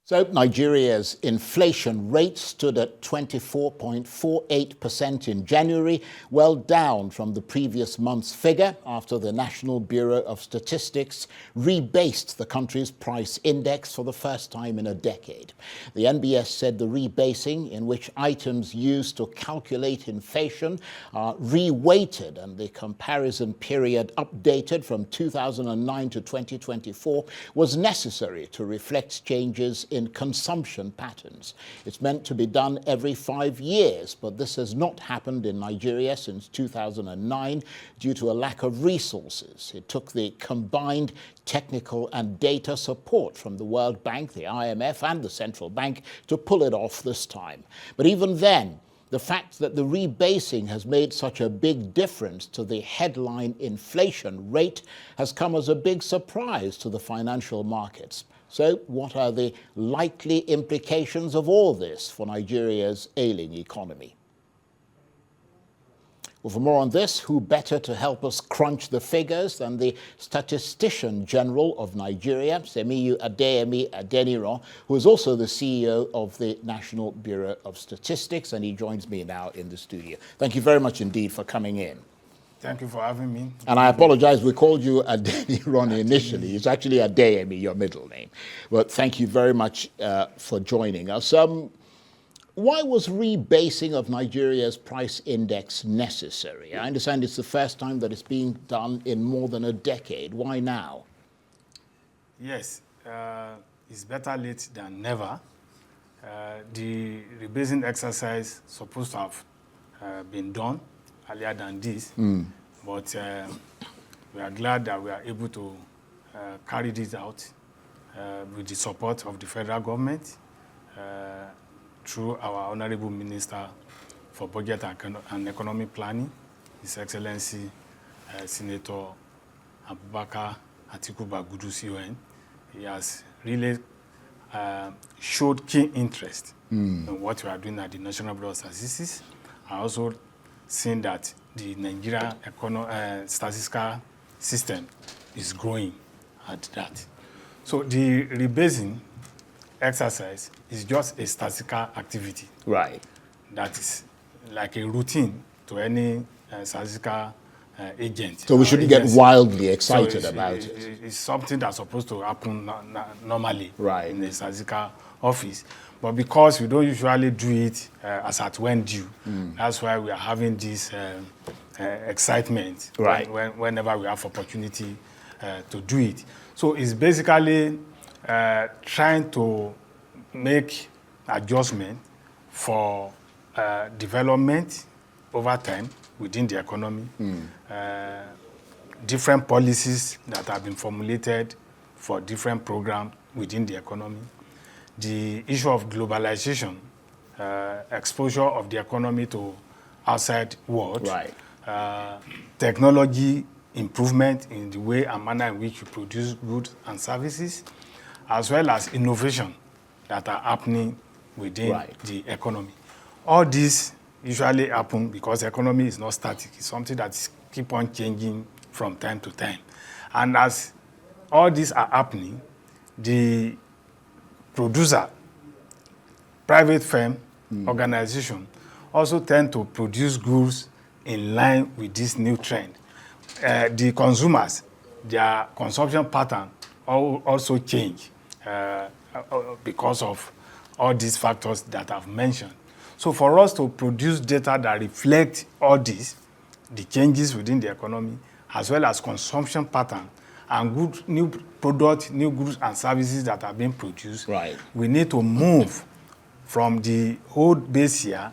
So Nigeria's inflation rate stood at 24.48% in January, well down from the previous month's figure after the National Bureau of Statistics rebased the country's price index for the first time in a decade. The NBS said the rebasing, in which items used to calculate inflation are reweighted and the comparison period updated from 2009 to 2024, was necessary to reflect changes in consumption patterns. It's meant to be done every 5 years, but this has not happened in Nigeria since 2009 due to a lack of resources. It took the combined technical and data support from the World Bank, the IMF, and the central bank to pull it off this time. But even then, the fact that the rebasing has made such a big difference to the headline inflation rate has come as a big surprise to the financial markets. So what are the likely implications of all this for Nigeria's ailing economy? Well, for more on this, who better to help us crunch the figures than the Statistician General of Nigeria, Adeyemi Adeniran, who is also the CEO of the National Bureau of Statistics, and he joins me now in the studio. Thank you very much indeed for coming in. Thank you for having me. And I apologize, we called you Adeniran initially. It's actually Adeyemi, your middle name. But thank you very much for joining us. Why was rebasing of Nigeria's price index necessary? I understand it's the first time that it's being done in more than a decade. Why now? Yes, it's better late than never. The rebasing exercise supposed to have been done earlier than this, but we are glad that we are able to carry this out with the support of the federal government through our Honorable Minister for Budget and Economic Planning, His Excellency Senator Abubakar Atiku Bagudu CON. He has really showed keen interest in what we are doing at the National Bureau of Statistics. I also seen that the Nigerian statistical system is growing at that. So the rebasing exercise is just a statistical activity. Right. That is like a routine to any statistical agent. So we shouldn't get wildly excited about it. It's something that's supposed to happen normally right. in a statistical office. But because we don't usually do it as at when due, that's why we are having this excitement right. whenever we have opportunity to do it. So it's basically trying to make adjustment for development over time within the economy, different policies that have been formulated for different programs within the economy, the issue of globalization, exposure of the economy to outside world, right. Technology improvement in the way and manner in which we produce goods and services, as well as innovation that are happening within right. the economy. All this usually happen because the economy is not static. It's something that keep on changing from time to time. And as all these are happening, the producer, private firm, organization also tend to produce goods in line with this new trend. The consumers, their consumption pattern also change because of all these factors that I've mentioned. So for us to produce data that reflect all this, the changes within the economy, as well as consumption pattern, and good new products, new goods and services that are being produced, right. we need to move from the old base year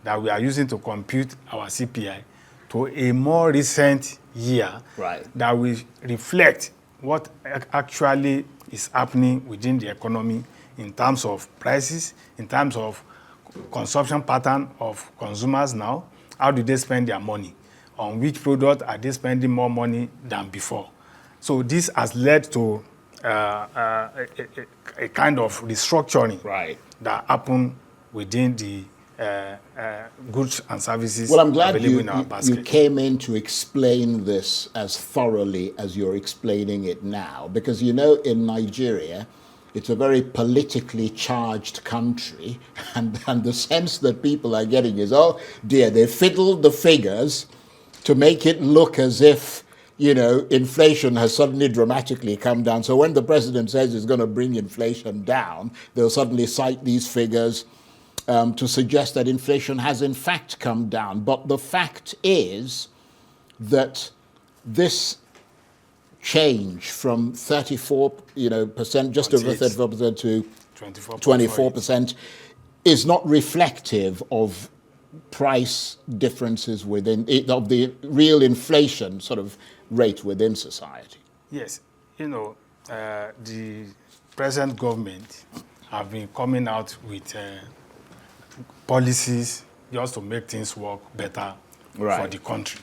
that we are using to compute our CPI to a more recent year right. that will reflect what actually is happening within the economy in terms of prices, in terms of consumption pattern of consumers now. How do they spend their money? On which product are they spending more money than before? So this has led to a kind of restructuring right. that happened within the goods and services well, I'm glad available in our basket. You came in to explain this as thoroughly as you're explaining it now, because you know in Nigeria it's a very politically charged country, and the sense that people are getting is, oh dear, they fiddled the figures to make it look as if, you know, inflation has suddenly dramatically come down. So when the president says he's going to bring inflation down, they'll suddenly cite these figures to suggest that inflation has in fact come down. But the fact is that this change from 34%, just over 34% to 24% is not reflective of price differences within, of the real inflation sort of rate within society. Yes, you know, the present government have been coming out with policies just to make things work better for the country.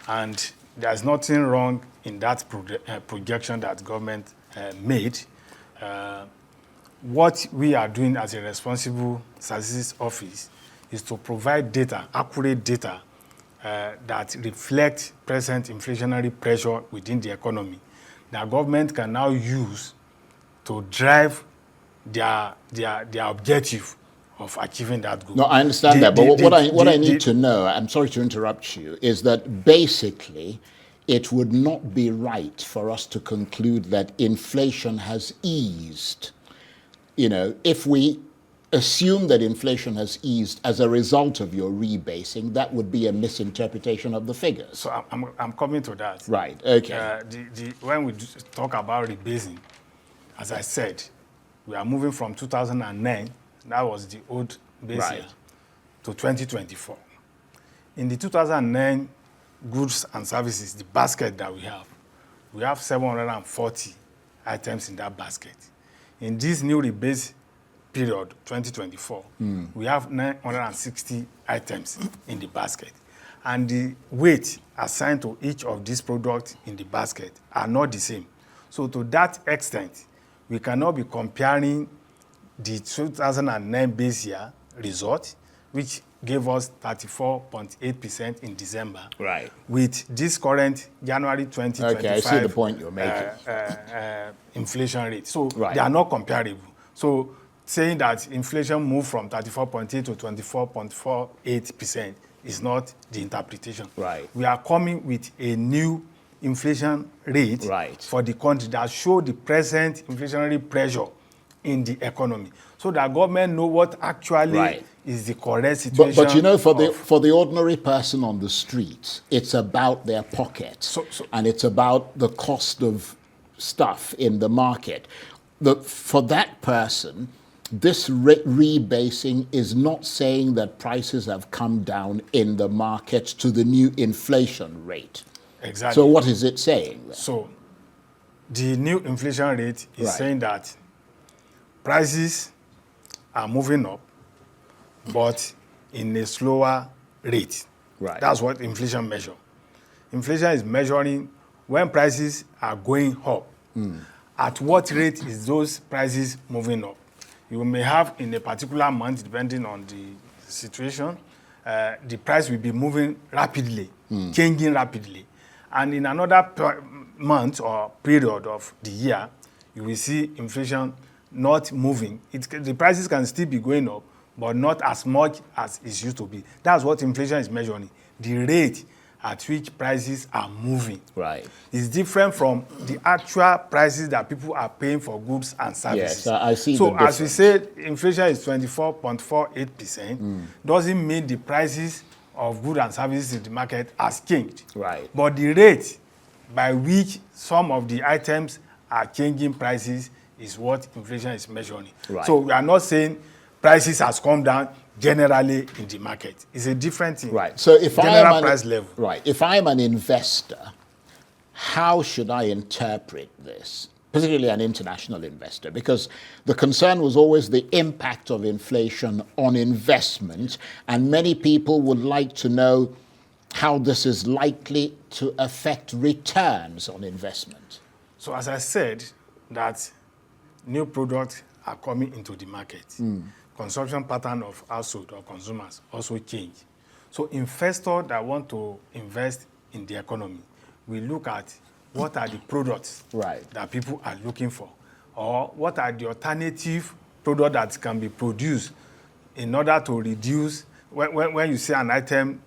And there's nothing wrong in that projection that government made. What we are doing as a responsible statistics office is to provide data, accurate data, that reflect present inflationary pressure within the economy that government can now use to drive their objective of achieving that goal. No, I understand that, but what I need to know, I'm sorry to interrupt you, is that basically it would not be right for us to conclude that inflation has eased. You know, if we assume that inflation has eased as a result of your rebasing, that would be a misinterpretation of the figures. So I'm coming to that. Right, okay. When we talk about rebasing, as I said, we are moving from 2009, that was the old base year, to 2024. In the 2009 goods and services, the basket that we have 740 items in that basket. In this new rebase period, 2024, we have 960 items in the basket. And the weight assigned to each of these products in the basket are not the same. So to that extent, we cannot be comparing the 2009 base year result, which gave us 34.8% in December, with this current January 2025 okay, I see the point you're making. Inflation rate. So they are not comparable. So saying that inflation moved from 34.8 to 24.48% is not the interpretation. We are coming with a new inflation rate for the country that show the present inflationary pressure in the economy, so that government know what actually is the correct situation. But you know, for the ordinary person on the street, it's about their pocket, and it's about the cost of stuff in the market. For that person, this rebasing is not saying that prices have come down in the market to the new inflation rate. Exactly. So what is it saying then? So the new inflation rate is saying that prices are moving up, but in a slower rate. That's what inflation measures. Inflation is measuring when prices are going up. At what rate is those prices moving up? You may have in a particular month, depending on the situation, the price will be moving rapidly, changing rapidly. And in another month or period of the year, you will see inflation not moving. The prices can still be going up, but not as much as it used to be. That's what inflation is measuring. The rate at which prices are moving. It's different from the actual prices that people are paying for goods and services. Yes, I see. So as we said, inflation is 24.48%. Doesn't mean the prices of goods and services in the market has changed. But the rate by which some of the items are changing prices is what inflation is measuring. So we are not saying prices has come down generally in the market. It's a different thing. So if price level. If I'm an investor, how should I interpret this? Particularly an international investor, because the concern was always the impact of inflation on investment, and many people would like to know how this is likely to affect returns on investment. So as I said, that new products are coming into the market. Consumption pattern of household or consumers also change. So investors that want to invest in the economy, we look at what are the products that people are looking for. or what are the alternative products that can be produced in order to reduce, when you see an item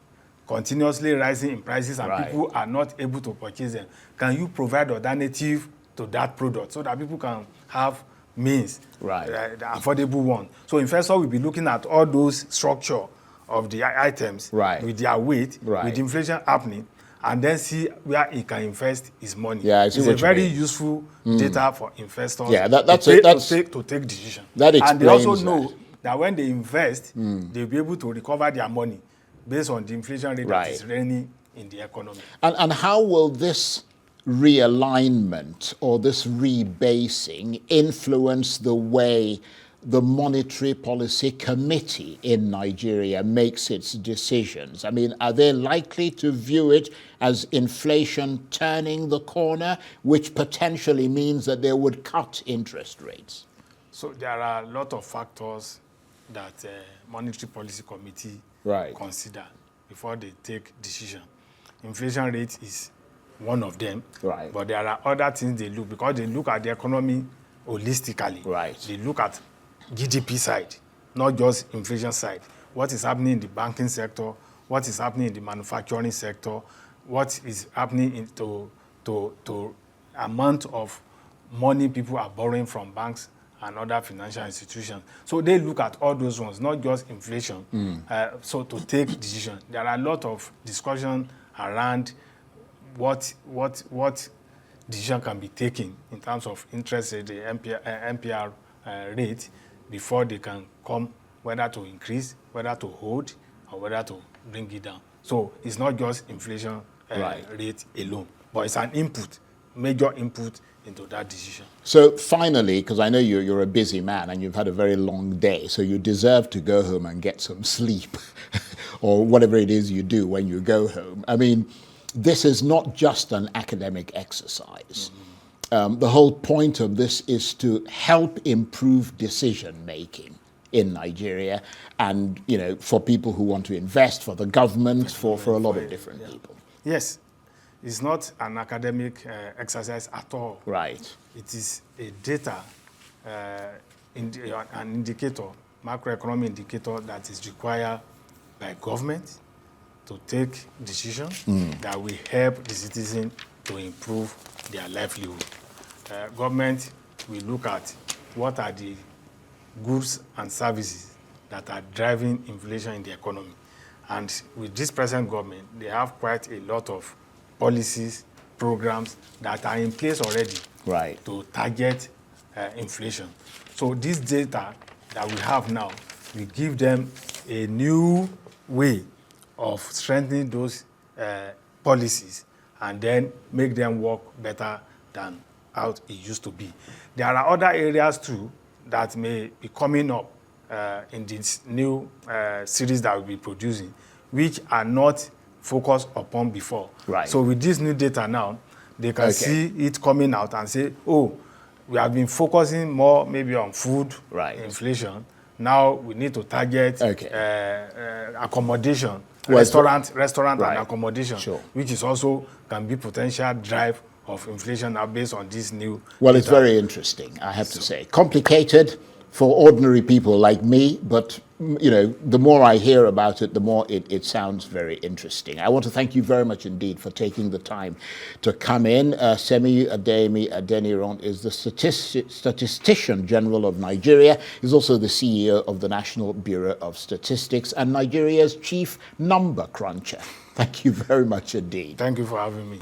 continuously rising in prices and people are not able to purchase them, can you provide alternative to that product so that people can have means, the affordable one? So investor will be looking at all those structure of the items with their weight, with inflation happening, and then see where he can invest his money. It's a very useful data for investors to take decision. And they also know that when they invest, they'll be able to recover their money based on the inflation rate that is reigning in the economy. And how will this realignment or this rebasing influence the way the Monetary Policy Committee in Nigeria makes its decisions? I mean, are they likely to view it as inflation turning the corner, which potentially means that they would cut interest rates? So there are a lot of factors that Monetary Policy Committee consider before they take decision. Inflation rate is one of them, but there are other things they look, because they look at the economy holistically. They look at GDP side, not just inflation side. What is happening in the banking sector? What is happening in the manufacturing sector? What is happening to amount of money people are borrowing from banks and other financial institutions? So they look at all those ones, not just inflation. So to take decision, there are a lot of discussion around what decision can be taken in terms of interest rate, the MPR rate, before they can come, whether to increase, whether to hold, or whether to bring it down. So it's not just inflation rate alone, but it's an input, major input into that decision. So finally, because I know you're a busy man and you've had a very long day, so you deserve to go home and get some sleep or whatever it is you do when you go home. I mean, this is not just an academic exercise. The whole point of this is to help improve decision-making in Nigeria, and for people who want to invest, for the government, for a lot of different people. Yes, it's not an academic exercise at all. It is a data, an indicator, macroeconomic indicator that is required by government to take decisions that will help the citizen to improve their livelihood. Government will look at what are the goods and services that are driving inflation in the economy. And with this present government, they have quite a lot of policies, programs that are in place already to target inflation. So this data that we have now will give them a new way of strengthening those policies and then make them work better than how it used to be. There are other areas too that may be coming up in this new series that we'll be producing, which are not focused upon before. So with this new data now, they can see it coming out and say, oh, we have been focusing more maybe on food inflation. Now we need to target accommodation, restaurant and accommodation, which is also can be potential drive of inflation now based on this new data. It's very interesting, I have to say. Complicated for ordinary people like me, but the more I hear about it, the more it sounds very interesting. I want to thank you very much indeed for taking the time to come in. Adeyemi Adeniran is the Statistician General of Nigeria. He's also the CEO of the National Bureau of Statistics and Nigeria's chief number cruncher. Thank you very much indeed. Thank you for having me.